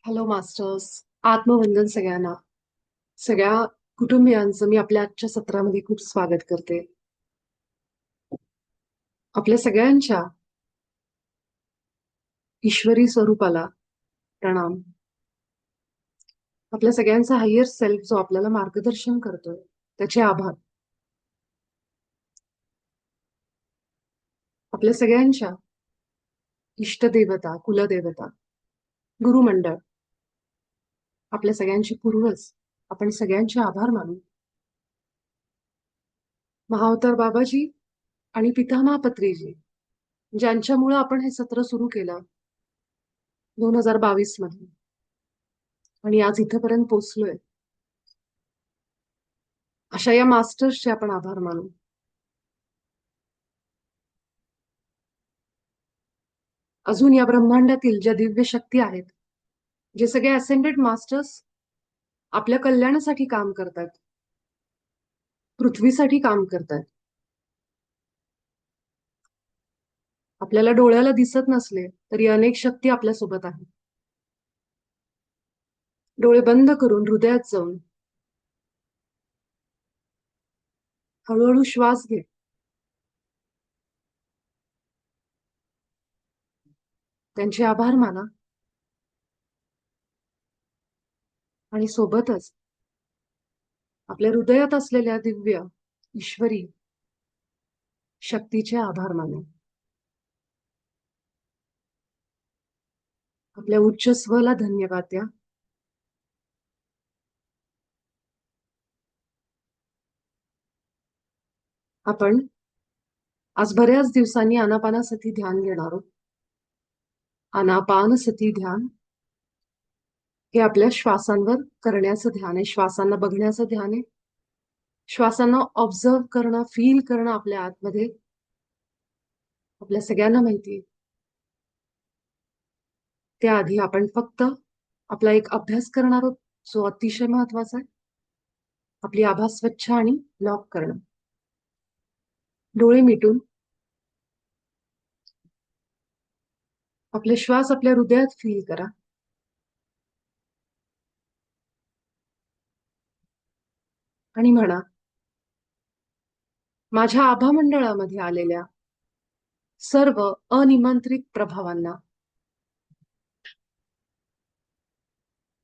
Hello masters. आत्मवंदन सगळ्यांना. सगळ्या कुटुंबियांचं मी आपल्या आजच्या सत्रामध्ये खूप स्वागत करते. आपल्या सगळ्यांच्या ईश्वरी स्वरूपाला प्रणाम. आपल्या सगळ्यांचा हायर सेल्फ जो आपल्याला मार्गदर्शन करतोय त्याचे आभार. आपल्या सगळ्यांच्या इष्टदेवता, कुलदेवता, गुरुमंडळ, आपल्या सगळ्यांचे पूर्वज, आपण सगळ्यांचे आभार मानू. महाअवतार बाबाजी आणि पितामहा पत्रीजी ज्यांच्यामुळे आपण हे सत्र सुरू केलं 2022 मध्ये आणि आज इथपर्यंत पोहोचलोय, अशा या मास्टर्सचे आपण आभार मानू. अजून या ब्रह्मांडातील ज्या दिव्य शक्ती आहेत, जे सगळे असेंडेड मास्टर्स आपल्या कल्याणासाठी काम करतात, पृथ्वीसाठी काम करतात. आपल्याला डोळ्याला दिसत नसले तरी अनेक शक्ती आपल्यासोबत आहेत. डोळे बंद करून हृदयात जाऊन हळूहळू श्वास घे. त्यांचे आभार माना आणि सोबतच आपल्या हृदयात असलेल्या दिव्य ईश्वरी शक्तीचे आभार माना. आपल्या उच्च स्वला धन्यवाद द्या. आपण आज बऱ्याच दिवसांनी आनापानासती ध्यान घेणार आहोत. आनापानसती ध्यान हे आपल्या श्वासांवर करण्याचं ध्यान आहे, श्वासांना बघण्याचं ध्यान आहे. श्वासांना ऑब्झर्व करणं, फील करणं आपल्या आतमध्ये आपल्या सगळ्यांना माहितीये. त्याआधी आपण फक्त आपला एक अभ्यास करणार आहोत जो अतिशय महत्वाचा आहे. आपली आभा स्वच्छ आणि लॉक करणं. डोळे मिटून आपले श्वास आपल्या हृदयात फील करा आणि म्हणा, माझ्या आभा मंडळामध्ये आलेल्या सर्व अनिमंत्रित प्रभावांना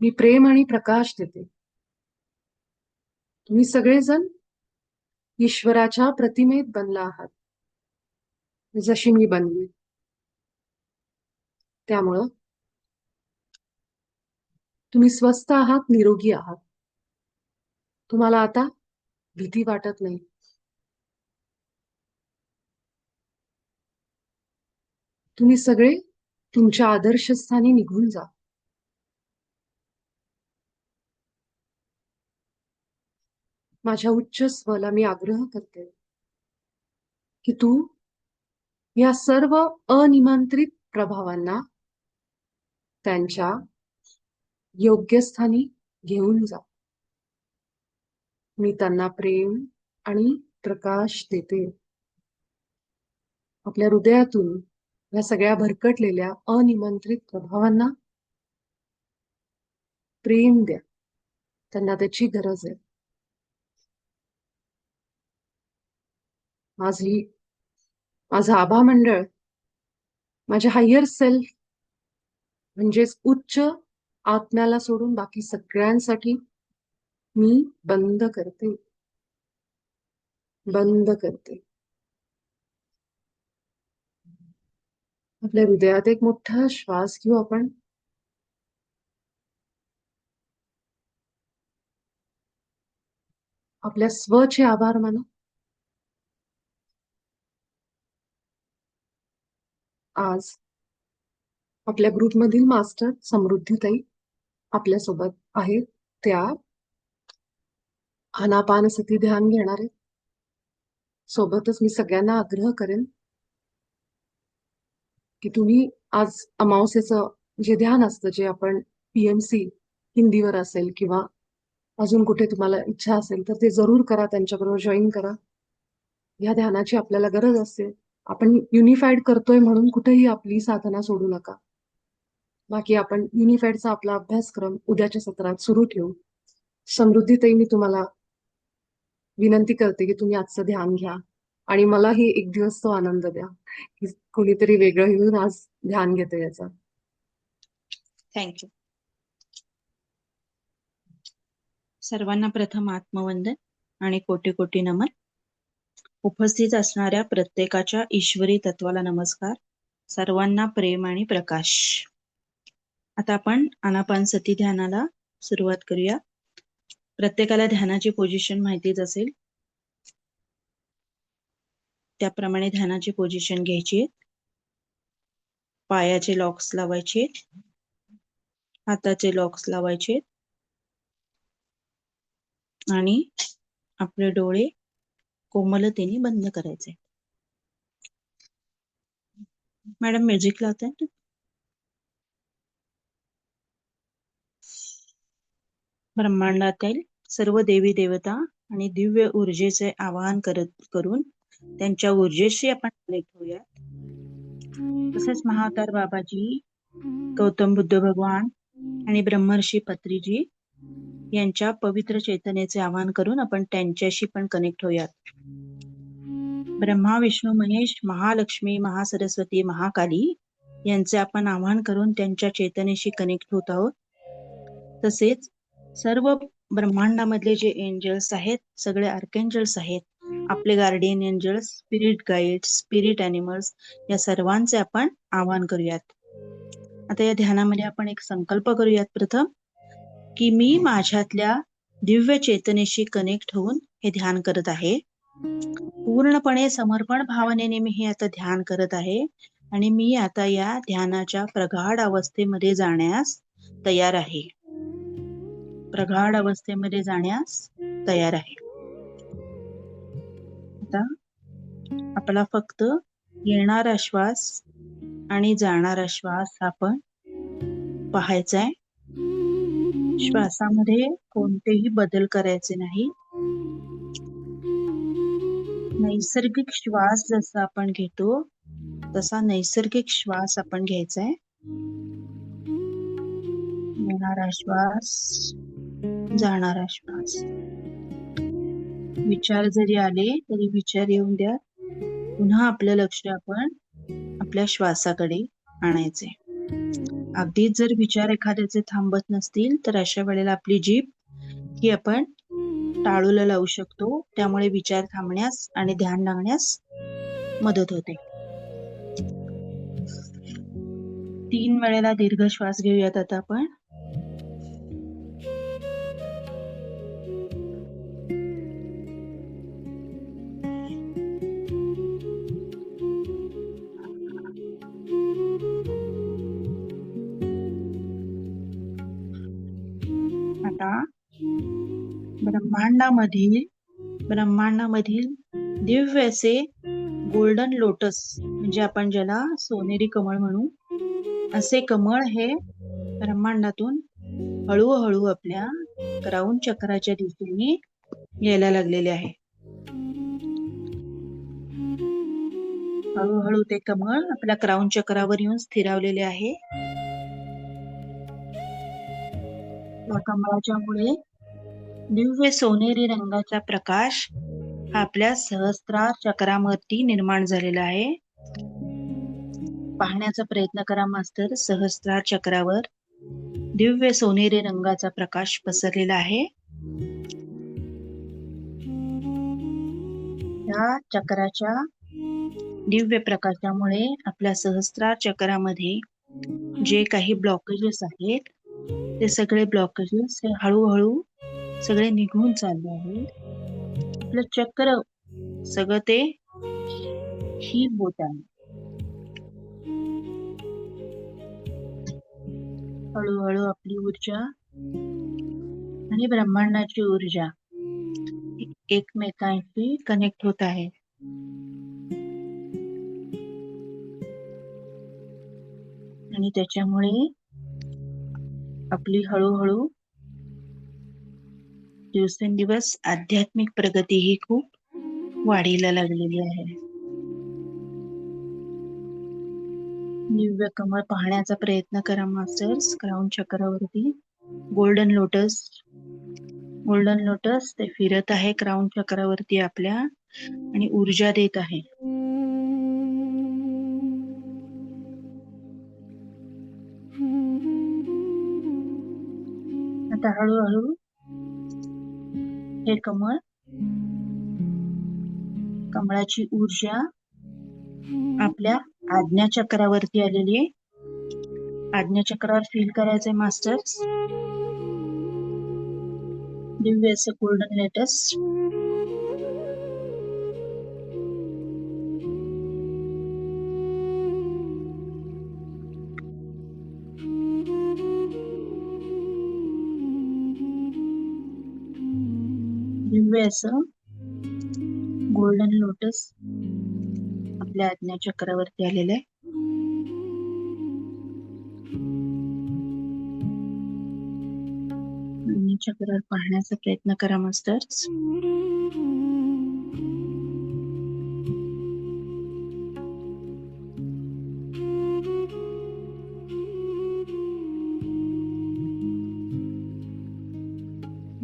मी प्रेम आणि प्रकाश देते. तुम्ही सगळेजण ईश्वराच्या प्रतिमेत बनला आहात, जशी मी बनली. त्यामुळं तुम्ही स्वस्थ आहात, निरोगी आहात. तुम्हाला आता भीती वाटत नाही. तुम्ही सगळे तुमच्या आदर्शस्थानी निघून जा. माझ्या उच्च स्वला मी आग्रह करते की तू या सर्व अनिमंत्रित प्रभावांना त्यांच्या योग्य स्थानी घेऊन जा. मी त्यांना प्रेम आणि प्रकाश देते. आपल्या हृदयातून या सगळ्या भरकटलेल्या अनिमंत्रित प्रभावांना प्रेम द्या. त्यांना त्याची गरज आहे. माझं आभा मंडळ, माझ्या हायर सेल्फ म्हणजेच उच्च आत्म्याला सोडून बाकी सगळ्यांसाठी मी बंद करते. बंद करते. आपल्या हृदयात एक मोठा श्वास घेऊ आपण. आपल्या स्वचे आभार माना. आज आपल्या ग्रुपमधील मास्टर समृद्धीताई आपल्यासोबत आहेत. त्या आनापानसती ध्यान घेणार आहेत. सोबतच मी सगळ्यांना आग्रह करेन की तुम्ही आज अमावस्येचं जे ध्यान असतं, जे आपण पीएमसी हिंदीवर असेल किंवा अजून कुठे तुम्हाला इच्छा असेल तर ते जरूर करा, त्यांच्याबरोबर जॉईन करा. या ध्यानाची आपल्याला गरज असते. आपण युनिफाईड करतोय म्हणून कुठेही आपली साधना सोडू नका. बाकी आपण युनिफाईडचा आपला अभ्यासक्रम उद्याच्या सत्रात सुरू ठेवू. समृद्धीताई, मी तुम्हाला विनंती करते की तुम्ही आजचं ध्यान घ्या आणि मलाही एक दिवस तो आनंद द्या की कोणीतरी वेगळं येऊन आज ध्यान घेतं याचा. थँक्यू. सर्वांना प्रथम आत्मवंदन आणि कोटी कोटी नमन. उपस्थित असणाऱ्या प्रत्येकाच्या ईश्वरी तत्वाला नमस्कार. सर्वांना प्रेम आणि प्रकाश. आता आपण आनापानसती ध्यानाला सुरुवात करूया. प्रत्येकाला ध्यानाची पोझिशन माहितीच असेल, त्याप्रमाणे ध्यानाची पोझिशन घ्यायची. पायाचे लॉक्स लावायचे, हाताचे लॉक्स लावायचे आणि आपले डोळे कोमलतेने बंद करायचे. Madam music लावताय? ब्रह्मांडातील सर्व देवी देवता आणि दिव्य ऊर्जेचे आवाहन करून त्यांच्या ऊर्जेशी आपण कनेक्ट होऊया. तसेच महाअवतार बाबाजी, गौतम बुद्ध भगवान आणि ब्रह्मर्षी पत्रीजी यांच्या पवित्र चैतन्याचे आवाहन करून आपण त्यांच्याशी पण कनेक्ट होऊयात. ब्रह्मा, विष्णू, महेश, महालक्ष्मी, महासरस्वती, महाकाली यांचे आपण आवाहन करून त्यांच्या चैतन्याशी कनेक्ट होत आहोत. तसेच सर्व ब्रह्मांडामधले जे एंजल्स आहेत, सगळे आर्कएंजल्स आहेत, आपले guardian angels, spirit guides, spirit animals, या सर्वांचे आपण आवाहन करूयात. आता या ध्यानामध्ये आपण एक संकल्प करूयात प्रथम, की मी माझ्यातल्या दिव्य चेतनेशी कनेक्ट होऊन हे ध्यान करत आहे. पूर्णपणे समर्पण भावनेने मी हे आता ध्यान करत आहे आणि मी आता या ध्यानाच्या प्रगाढ अवस्थेमध्ये जाण्यास तयार आहे. प्रगाढ अवस्थेमध्ये जाण्यास तयार आहे. आता आपला फक्त येणारा श्वास आणि जाणारा श्वास आपण पाहायचा आहे. श्वासामध्ये कोणतेही बदल करायचे नाही. नैसर्गिक श्वास जसा आपण घेतो तसा नैसर्गिक श्वास आपण घ्यायचा आहे. येणारा श्वास, जाणारा श्वास. विचार जरी आले तरी विचार येऊन द्या. पुन्हा आपलं लक्ष आपण आपल्या श्वासाकडे आणायचे. अगदीच जर विचार एखाद्याचे थांबत नसतील तर अशा वेळेला आपली जीभ ही आपण टाळूला लावू शकतो. त्यामुळे विचार थांबण्यास आणि ध्यान लागण्यास मदत होते. 3 वेळेला दीर्घ श्वास घेऊयात आता आपण. आता ब्रह्मांडामधील दिव्य असे गोल्डन लोटस, म्हणजे आपण ज्याला सोनेरी कमळ म्हणू, असे कमळ हे ब्रह्मांडातून हळूहळू आपल्या क्राउन चक्राच्या दिशेने यायला लागलेले आहे. हळूहळू ते कमळ आपल्या क्राउन चक्रावर येऊन स्थिरावलेले आहे. या कमळाच्या मुळे दिव्य सोनेरी रंगाचा प्रकाश हा आपल्या सहस्त्रार चक्रावरती निर्माण झालेला आहे. पाहण्याचा प्रयत्न करा मास्तर. सहस्त्रार चक्रावर दिव्य सोनेरी रंगाचा प्रकाश पसरलेला आहे. या चक्राच्या दिव्य प्रकाशामुळे आपल्या सहस्त्रार चक्रामध्ये जे काही ब्लॉकेजेस आहेत ते सगळे ब्लॉकेजेस हे हळूहळू सगळे निघून चालले आहेत. आपलं चक्र सगळं ते हील होत आहे. हळूहळू आपली ऊर्जा आणि ब्रह्मांडाची ऊर्जा एकमेकांशी कनेक्ट होत आहे. आणि त्याच्यामुळे आपली हळूहळू दिवसेंदिवस आध्यात्मिक प्रगती ही खूप वाढीला लागलेली आहे. दिव्य कमळ पाहण्याचा प्रयत्न करा मास्टर्स. क्राऊन चक्रावरती गोल्डन लोटस ते फिरत आहे क्राऊन चक्रावरती आपल्या आणि ऊर्जा देत आहे. आता हळूहळू हे कमळाची ऊर्जा आपल्या आज्ञा चक्रावरती आलेली आहे. आज्ञा चक्रावर फील करायचंय मास्टर्स. दिव्य असं गोल्डन लेटेस्ट दिव्य असं गोल्डन लोटस आपल्या आज्ञा चक्रावरती आलेलं आहे. आज्ञा चक्रावर पाहण्याचा प्रयत्न करा मास्टर्स.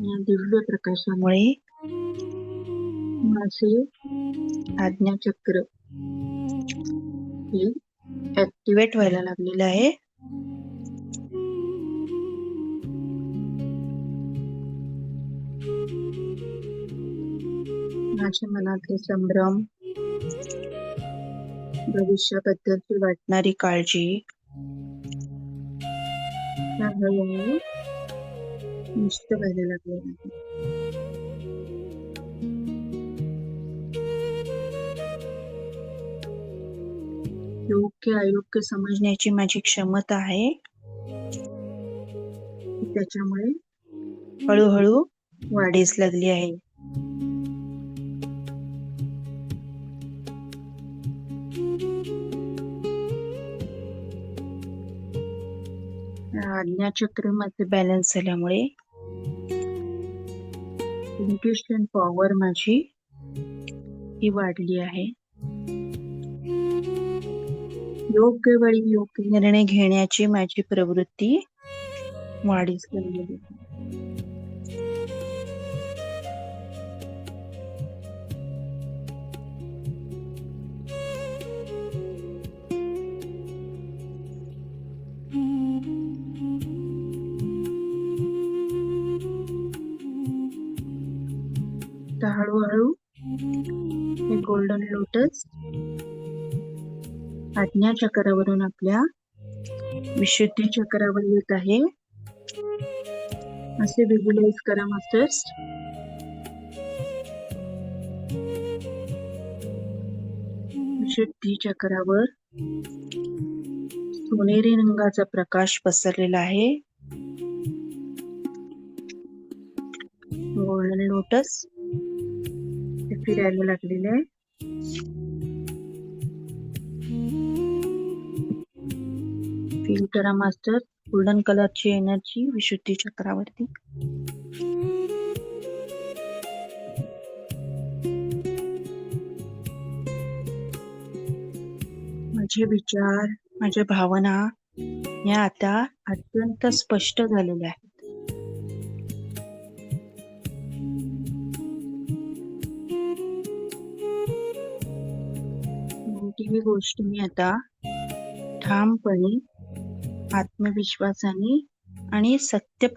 या दिव्य प्रकाशामुळे माझे आज्ञाचक्र हे ऍक्टिव्हेट व्हायला लागलेलं आहे. माझ्या मनातले संभ्रम, भविष्याबद्दलची वाटणारी काळजी हळूहळू नष्ट व्हायला लागलेली आहे. योग्य अयोग्य समजण्याची माझी क्षमता आहे. त्याच्यामुळे हळूहळू वाढीस लागली आहे. आज्ञाचक्र मध्ये बॅलन्स झाल्यामुळे इंट्युशन पॉवर माझी ही वाढली आहे. योग्य वेळी योग्य निर्णय घेण्याची माझी प्रवृत्ती वाढीस लागलेली आहे. हळूहळू हे गोल्डन लोटस आज्ञा चक्रावरून आपल्या विशुद्धी चक्रावर येत आहे. असे विज्युअलाइज करा मास्टर्स. विशुद्धी चक्रावर सोनेरी रंगाचा प्रकाश पसरलेला आहे. गोल्डन लोटस ते फिरायला लागलेले आहे. फील करा मास्टर गोल्डन कलरची एनर्जी विशुद्धी चक्रावरती. माझे विचार, माझ्या भावना या आता अत्यंत स्पष्ट झालेल्या आहेत. कोणतीही गोष्ट मी आता ठामपणे, आत्मविश्वासाने आणि सत्य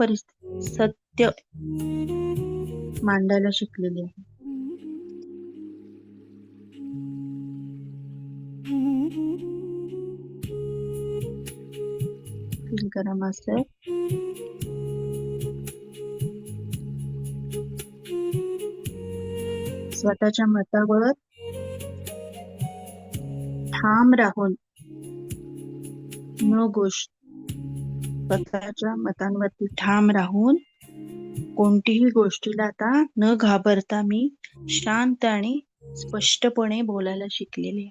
मांडायला शिकलेली आहे. फील करा मास्टर. स्वतःच्या मतावर ठाम राहून स्वतःच्या मतांवरती ठाम राहून कोणतीही गोष्टीला आता न घाबरता मी शांत आणि स्पष्टपणे बोलायला शिकलेले.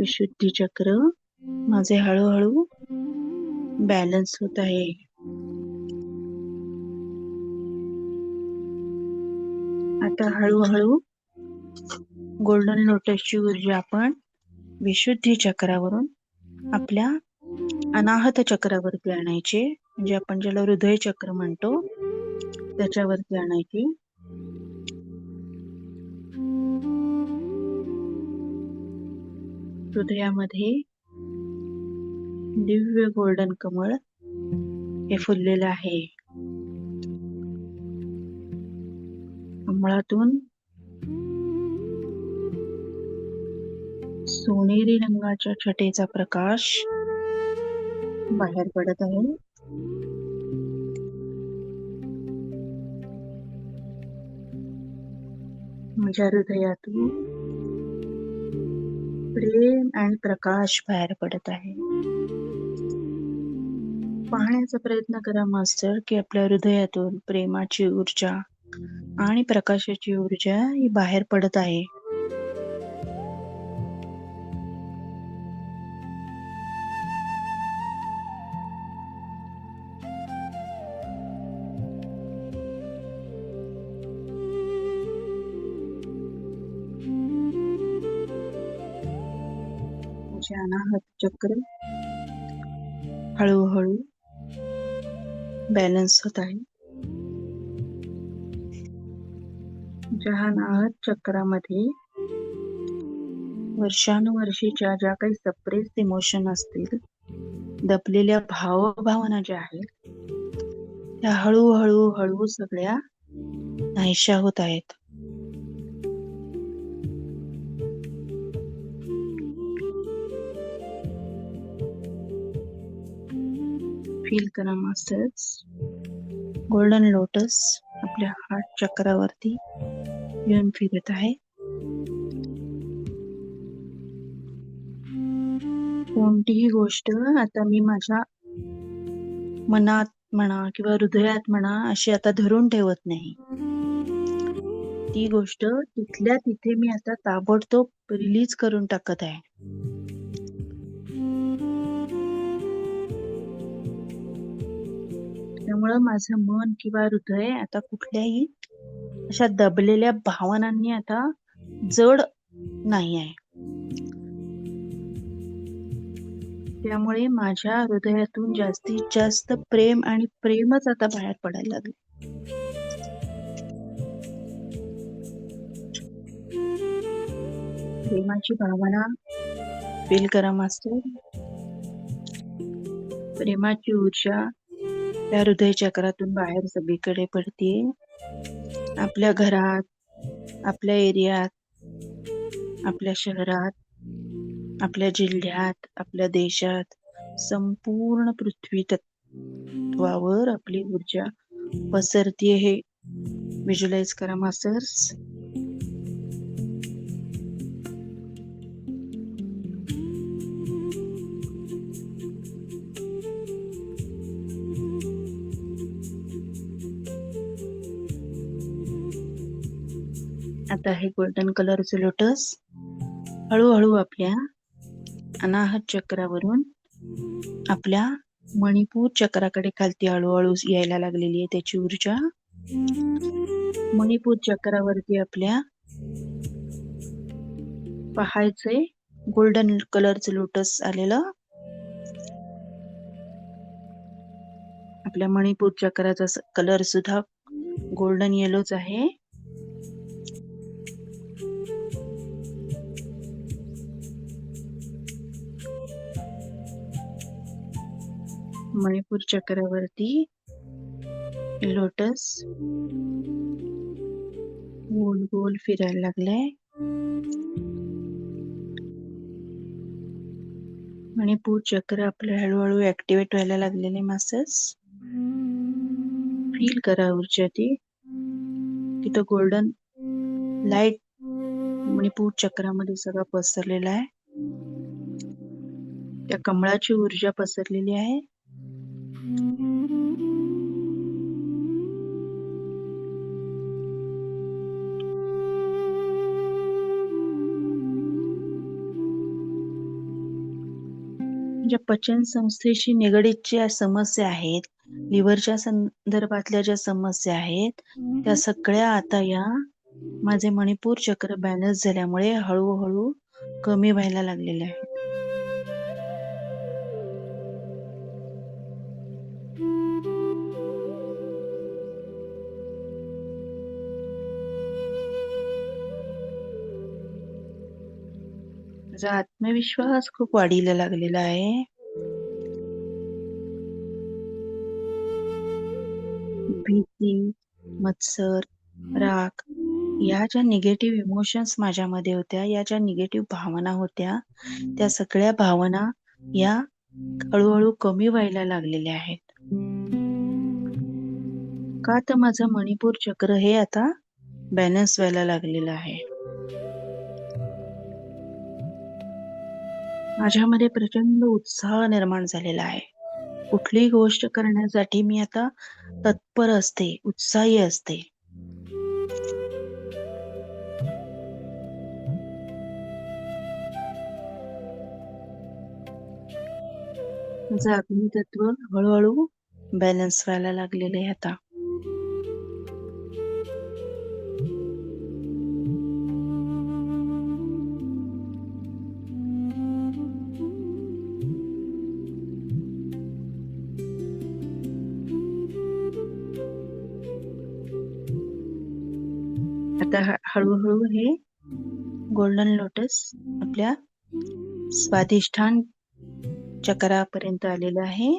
विशुद्धी चक्र माझे हळूहळू बॅलन्स होत आहे. आता हळूहळू गोल्डन लोटसची ऊर्जा आपण विशुद्धी चक्रावरून आपल्या अनाहत चक्रावरती आणायची, म्हणजे आपण ज्याला हृदय चक्र म्हणतो त्याच्यावरती आणायची. हृदयामध्ये दिव्य गोल्डन कमळ हे फुललेलं आहे. कमळातून सोनेरी रंगाच्या छटेचा प्रकाश बाहेर पडत आहे. माझ्या हृदयातून प्रेम आणि प्रकाश बाहेर पडत आहे. पाहण्याचा प्रयत्न करा मास्टर की आपल्या हृदयातून प्रेमाची ऊर्जा आणि प्रकाशाची ऊर्जा ही बाहेर पडत आहे. अनाहत चक्र हळूहळू बॅलन्स होत आहे. अनाहत चक्रामध्ये वर्षानुवर्षीच्या ज्या काही सप्रेस इमोशन असतील, दबलेल्या भावभावना ज्या आहेत, त्या हळूहळू हळू सगळ्या नाहीशा होत आहेत. फील करा मास्टर्स, गोल्डन लोटस आपल्या हार्ट चक्रावरती येऊन फिरत आहे. कोणतीही गोष्ट आता मी माझ्या मनात म्हणा किंवा हृदयात म्हणा अशी आता धरून ठेवत नाही. ती गोष्ट तिथल्या तिथे मी आता ताबडतोब रिलीज करून टाकत आहे. त्यामुळं माझं मन किंवा हृदय आता कुठल्याही अशा दबलेल्या भावनांनी आता जड नाही आहे. त्यामुळे माझ्या हृदयातून जास्तीत जास्त प्रेम आणि प्रेमच आता बाहेर पडायला लागले. प्रेमाची भावना फील करा मास्टर. प्रेमाची ऊर्जा त्या हृदय चक्रातून बाहेर सगळीकडे पडते. आपल्या घरात, आपल्या एरियात, आपल्या शहरात, आपल्या जिल्ह्यात, आपल्या देशात, संपूर्ण पृथ्वी तत्वावर आपली ऊर्जा पसरते. हे व्हिज्युअलाइज करा मास्टर्स. आता हे गोल्डन कलरचे लोटस हळूहळू आपल्या अनाहत चक्रावरून आपल्या मणिपूर चक्राकडे खालती हळूहळू यायला लागलेली आहे त्याची ऊर्जा. मणिपूर चक्रावरती आपल्या पहायचे गोल्डन कलरचे लोटस आलेलं. आपल्या मणिपूर चक्राचा कलर सुद्धा गोल्डन येलोच आहे. मणिपूर चक्रावरती लोटस गोल गोल फिरायला लागलाय. मणिपूर चक्र आपलं हळूहळू ऍक्टिव्हेट व्हायला लागलेले मास्टर्स. फील करा ऊर्जा ती. तिथं गोल्डन लाईट मणिपूर चक्रामध्ये सगळं पसरलेला आहे. त्या कमळाची ऊर्जा पसरलेली आहे. ज्या पचन संस्थेशी निगडीत ज्या समस्या आहेत, लिव्हरच्या संदर्भातल्या ज्या समस्या आहेत, त्या सगळ्या आता या माझे मणिपूर चक्र बॅलन्स झाल्यामुळे हळूहळू कमी व्हायला लागलेले आहेत. माझा आत्मविश्वास खूप वाढीला लागलेला आहे. भीती, मत्सर, राग या ज्या निगेटिव्ह इमोशन्स माझ्यामध्ये होत्या, या ज्या निगेटिव्ह भावना होत्या, त्या सगळ्या भावना या हळूहळू कमी व्हायला लागलेल्या आहेत. का तर माझं मणिपूर चक्र हे आता बॅलन्स व्हायला लागलेलं आहे. माझ्यामध्ये प्रचंड उत्साह निर्माण झालेला आहे. कुठलीही गोष्ट करण्यासाठी मी आता तत्पर असते, उत्साही असते. माझं अग्नितत्व हळूहळू बॅलन्स व्हायला लागलेलं आहे आता. आता हळूहळू हे गोल्डन लोटस आपल्या स्वादिष्ठान चक्रापर्यंत आलेलं आहे.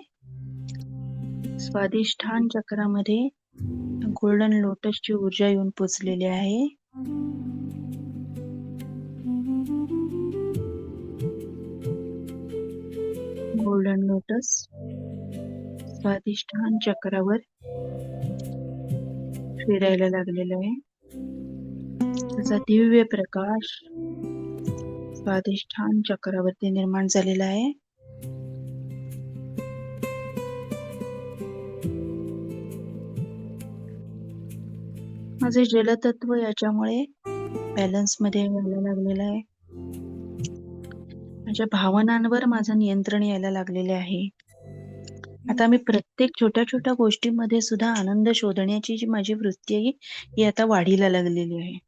स्वादिष्ठान चक्रामध्ये गोल्डन लोटसची ऊर्जा येऊन पोचलेली आहे. गोल्डन लोटस स्वादिष्ठान चक्रावर फिरायला लागलेलं आहे. त्याचा दिव्य प्रकाश स्वादिष्ठान चक्रावरती निर्माण झालेला आहे. माझे जलतत्व याच्यामुळे बॅलन्स मध्ये यायला लागलेलं आहे. माझ्या भावनांवर माझं नियंत्रण यायला लागलेले आहे. आता मी प्रत्येक छोट्या छोट्या गोष्टीमध्ये सुद्धा आनंद शोधण्याची जी माझी वृत्ती आहे ही आता वाढीला लागलेली आहे.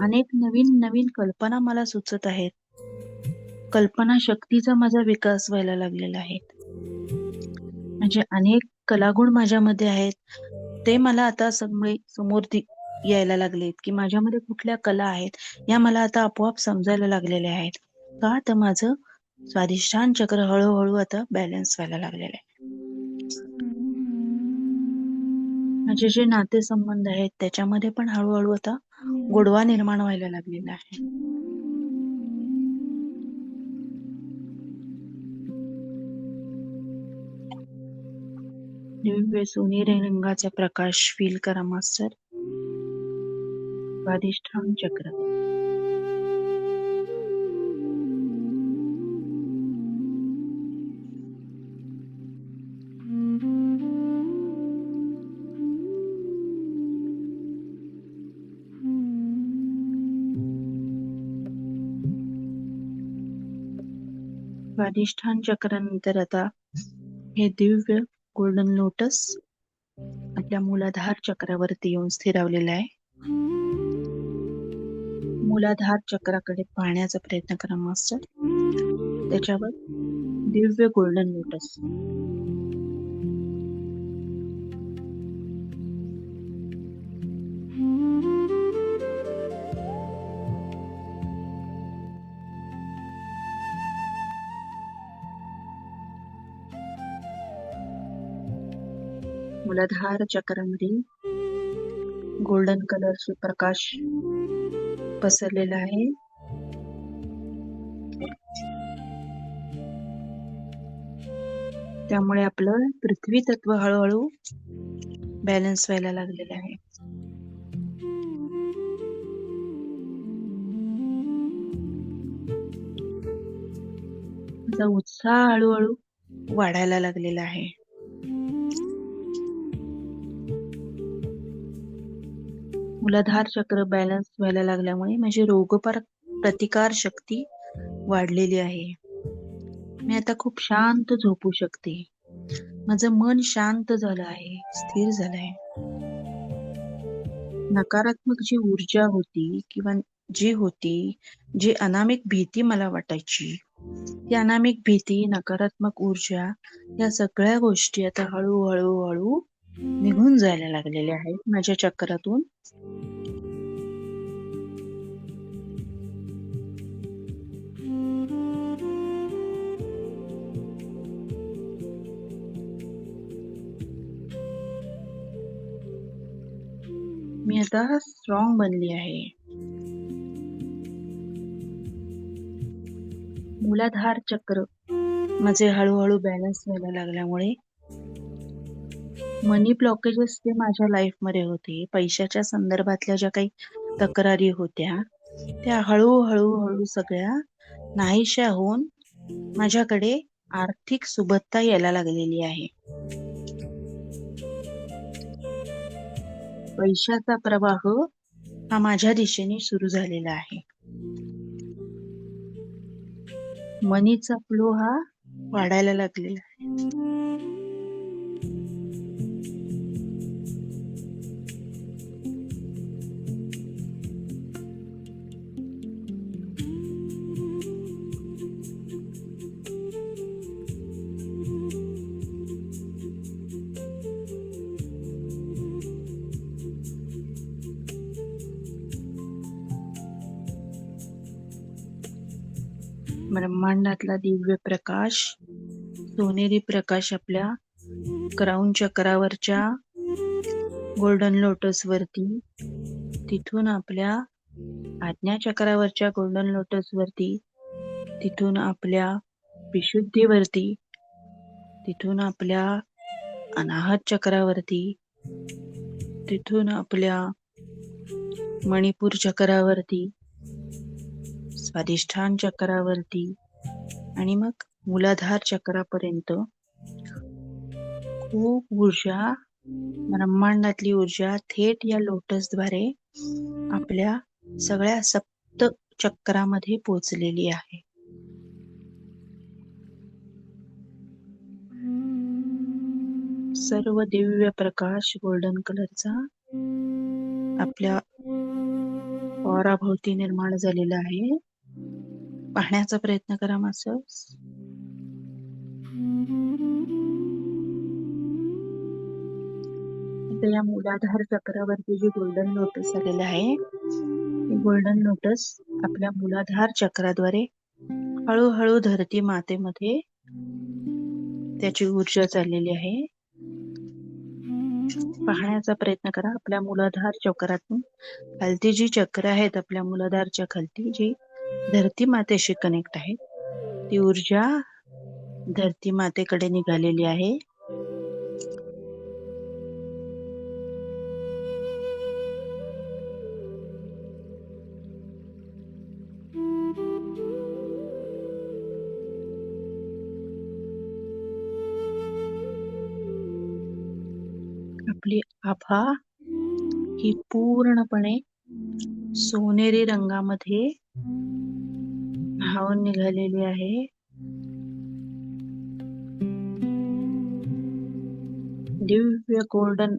अनेक नवीन नवीन कल्पना मला सुचत आहेत. कल्पना शक्तीचा माझा विकास व्हायला लागलेला आहे. म्हणजे अनेक कलागुण माझ्यामध्ये आहेत, ते मला आता समोर यायला लागलेत की माझ्यामध्ये कुठल्या कला आहेत या मला आता आपोआप समजायला लागलेल्या आहेत. का तर माझं स्वादिष्ठान चक्र हळूहळू आता बॅलन्स व्हायला लागलेलं आहे. माझे जे नातेसंबंध आहेत त्याच्यामध्ये पण हळूहळू आता गोडवा निर्माण व्हायला लागलेला आहे. दिव्य सोनेरी रंगाचा प्रकाश फील करा मास्टर. स्वादिष्ठान चक्र स्वादिष्ठान चक्रानंतर आता हे दिव्य गोल्डन लोटस आपल्या मूलाधार चक्रावरती येऊन स्थिरावलेलं आहे. मूलाधार चक्राकडे पाहण्याचा प्रयत्न करा मास्टर. त्याच्यावर दिव्य गोल्डन लोटस मूलाधार चक्रामध्ये गोल्डन कलरचे प्रकाश पसरलेला आहे. त्यामुळे आपलं पृथ्वी तत्व हळूहळू बॅलन्स व्हायला लागलेलं आहे. माझा उत्साह हळूहळू वाढायला लागलेला आहे. मूलाधार चक्र बॅलन्स व्हायला लागल्यामुळे माझी रोगप्रतिकार शक्ती वाढलेली आहे. मी आता खूप शांत झोपू शकते. माझं मन शांत झालं आहे, स्थिर झालं आहे. नकारात्मक जी ऊर्जा होती किंवा जी अनामिक भीती मला वाटायची, ती अनामिक भीती, नकारात्मक ऊर्जा या सगळ्या गोष्टी आता हळू निघून जायला लागलेल्या आहेत माझ्या चक्रातून. मी आता स्ट्रॉंग बनली आहे. मूलाधार चक्र माझे हळूहळू बॅलन्स व्हायला लागल्यामुळे मनी ब्लॉकेजेस जे माझ्या लाईफमध्ये होते, पैशाच्या संदर्भातल्या ज्या काही तक्रारी होत्या, त्या हळू सगळ्या नाहीशा होऊन माझ्याकडे आर्थिक सुबत्ता यायला लागलेली आहे. पैशाचा प्रवाह हा माझ्या दिशेने सुरू झालेला आहे. मनीचा फ्लो हा वाढायला लागलेला आहे. ब्रह्मांडातला दिव्य प्रकाश, सोनेरी प्रकाश आपल्या क्राऊन चक्रावरच्या गोल्डन लोटस वरती, तिथून आपल्या आज्ञा चक्रावरच्या गोल्डन लोटस वरती, तिथून आपल्या विशुद्धीवरती, तिथून आपल्या अनाहत चक्रावरती, तिथून आपल्या मणिपूर चक्रावरती, स्वादिष्ठान चक्रावरती आणि मग मूलाधार चक्रापर्यंत खूप ऊर्जा, ब्रह्मांडातली ऊर्जा थेट या लोटसद्वारे आपल्या सगळ्या सप्त चक्रामध्ये पोचलेली आहे. सर्व दिव्य प्रकाश गोल्डन कलरचा आपल्या औराभोवती निर्माण झालेला आहे. पाहण्याचा प्रयत्न करा मास्टर्स. आता या मूलाधार चक्रावरती जे गोल्डन लोटस आलेलं आहे, ते गोल्डन लोटस आपल्या मूलाधार चक्राद्वारे हळूहळू धरती मातेमध्ये त्याची ऊर्जा चाललेली आहे. पाहण्याचा प्रयत्न करा. आपल्या मूलाधार चक्रातून खालती जी चक्र आहेत, आपल्या मूलाधारच्या खालती जी धरती मातेशी कनेक्ट आहेत, ती ऊर्जा धरती मातेकडे निघालेली आहे. आपली आभा ही पूर्णपणे सोनेरी रंगामध्ये न्हावून निघालेली आहे. दिव्य गोल्डन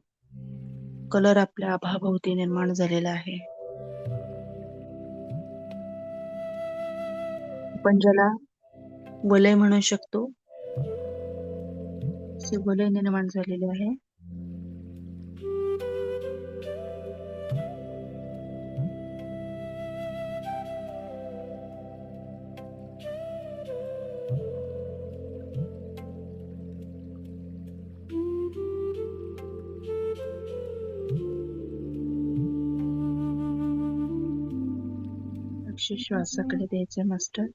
कलर आपल्या आभाभोवती निर्माण झालेला आहे. आपण ज्याला वलय म्हणू शकतो, असे वलय निर्माण झालेले आहे. लक्ष श्वासाकडे द्यायचे मास्टर.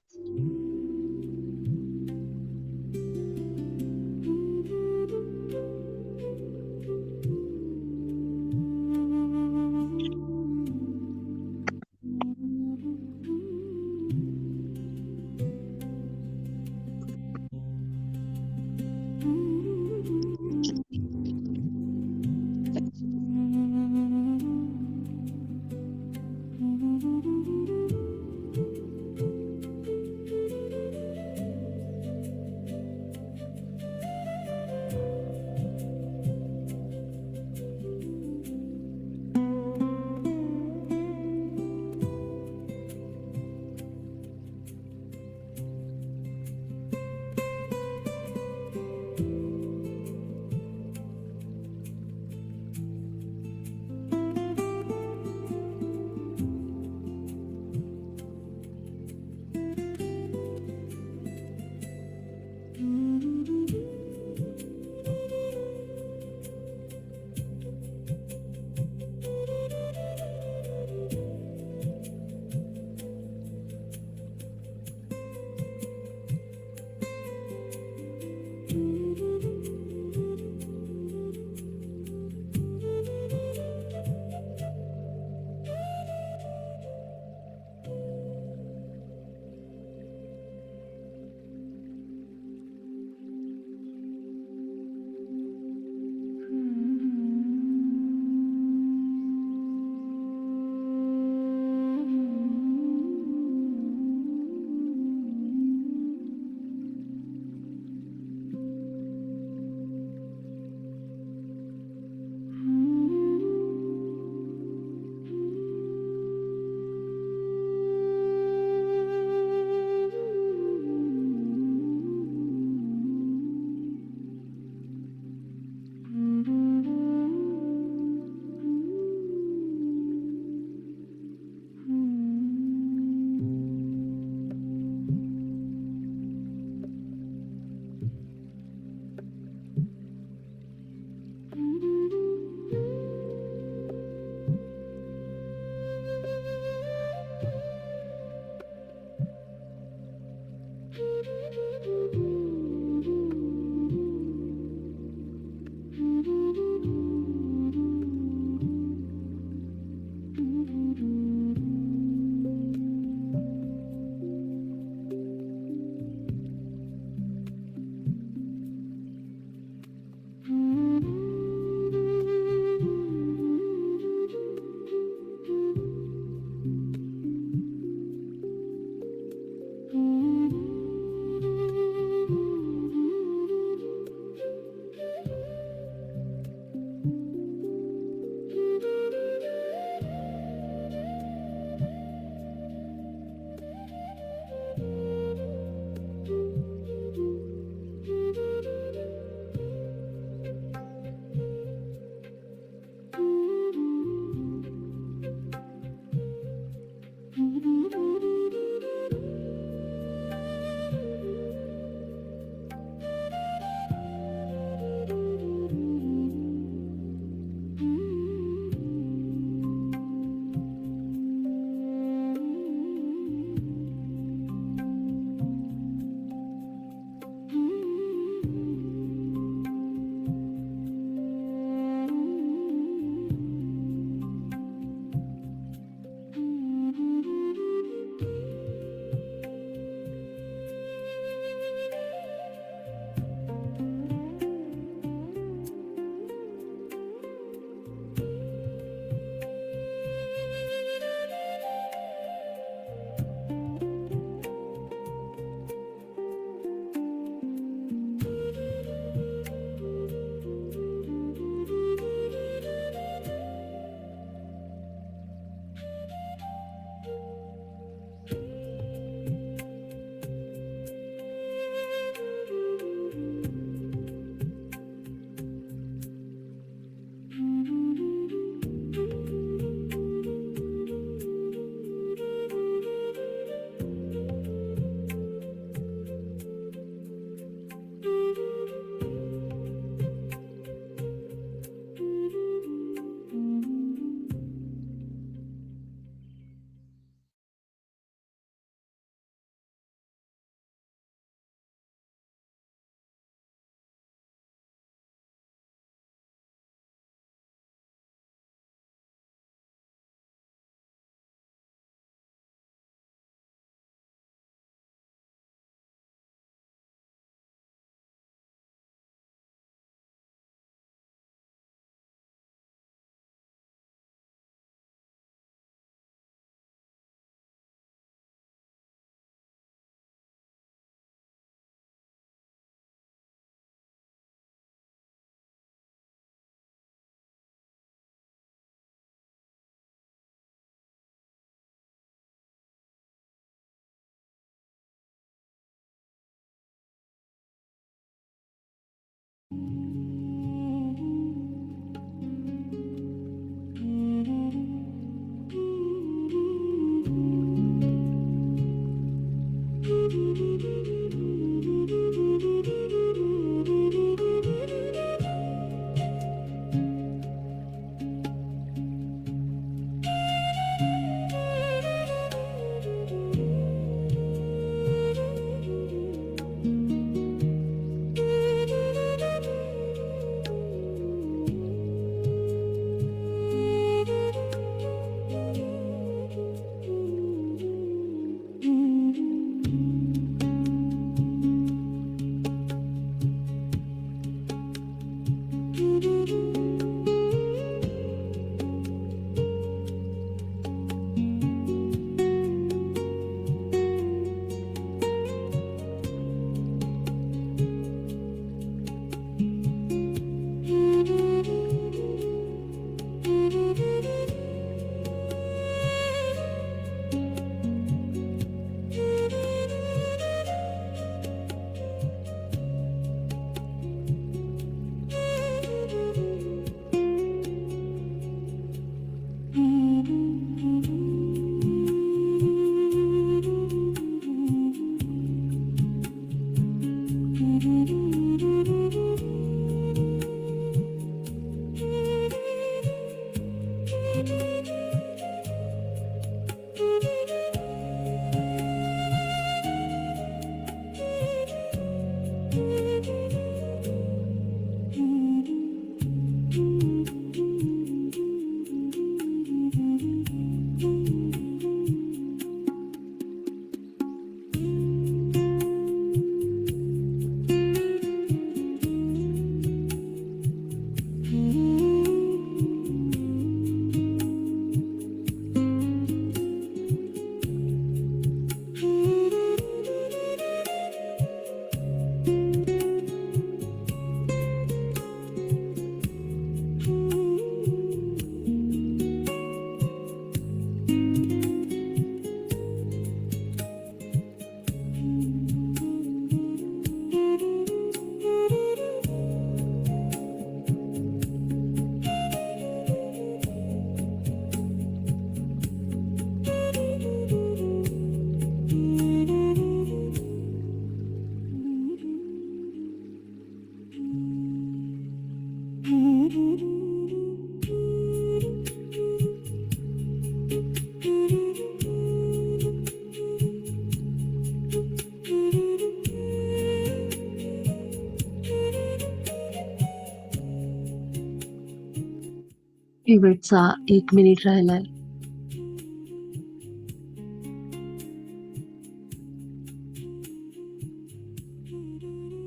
शेवटचा 1 मिनिट राहिलाय.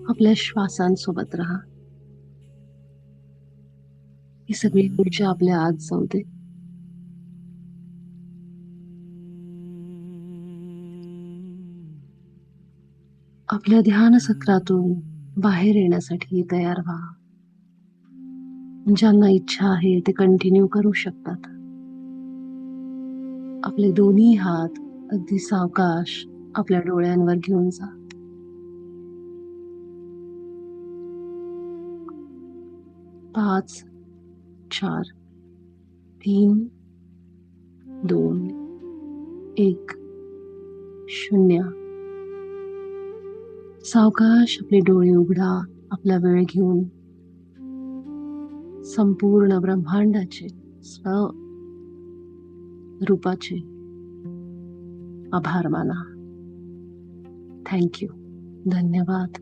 आपल्या श्वासांसोबत राहा. ही सगळी ऊर्जा आपल्या आत जाऊ दे. आपल्या ध्यान सत्रातून बाहेर येण्यासाठी तयार व्हा. ज्यांना इच्छा आहे ते कंटिन्यू करू शकतात. आपले दोन्ही हात अगदी सावकाश आपल्या डोळ्यांवर घेऊन जा. 5 4 3 2 1 0. सावकाश आपले डोळे उघडा. आपला वेळ घेऊन संपूर्ण ब्रह्मांडाचे रूपाचे आभार माना. थँक्यू. धन्यवाद.